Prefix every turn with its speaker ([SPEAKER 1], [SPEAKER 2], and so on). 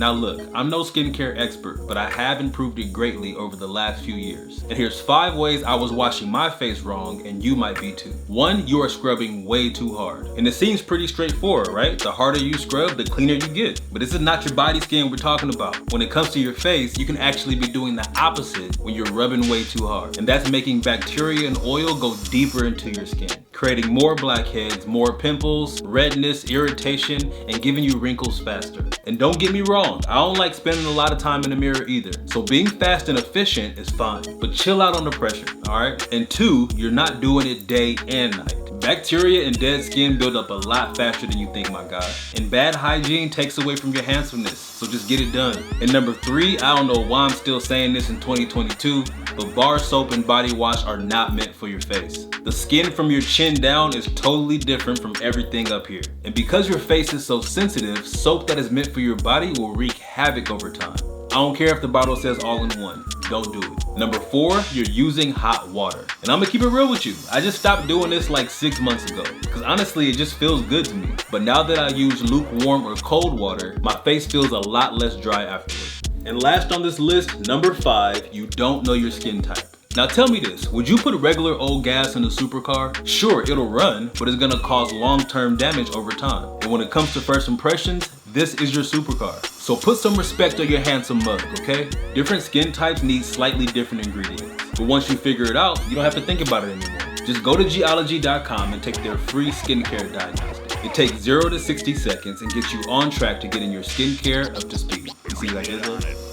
[SPEAKER 1] Now look, I'm no skincare expert, but I have improved it greatly over the last few years. And here's 5 ways I was washing my face wrong, and you might be too. 1, you are scrubbing way too hard. And it seems pretty straightforward, right? The harder you scrub, the cleaner you get. But this is not your body skin we're talking about. When it comes to your face, you can actually be doing the opposite when you're rubbing way too hard. And that's making bacteria and oil go deeper into your skin, creating more blackheads, more pimples, redness, irritation, and giving you wrinkles faster. And don't get me wrong, I don't like spending a lot of time in the mirror either. So being fast and efficient is fine, but chill out on the pressure, alright? And 2, you're not doing it day and night. Bacteria and dead skin build up a lot faster than you think, my guy. And bad hygiene takes away from your handsomeness, so just get it done. And number 3, I don't know why I'm still saying this in 2022, but bar soap and body wash are not meant for your face. The skin from your chin down is totally different from everything up here. And because your face is so sensitive, soap that is meant for your body will wreak havoc over time. I don't care if the bottle says all in one, don't do it. Number 4, you're using hot water. And I'm gonna keep it real with you. I just stopped doing this like 6 months ago, because honestly it just feels good to me. But now that I use lukewarm or cold water, my face feels a lot less dry afterwards. And last on this list, number 5, you don't know your skin type. Now tell me this, would you put regular old gas in a supercar? Sure, it'll run, but it's gonna cause long-term damage over time. And when it comes to first impressions, this is your supercar. So put some respect on your handsome mug, okay? Different skin types need slightly different ingredients. But once you figure it out, you don't have to think about it anymore. Just go to Geologie.com and take their free skincare diagnostic. It takes 0 to 60 seconds and gets you on track to getting your skincare up to speed. You see like this?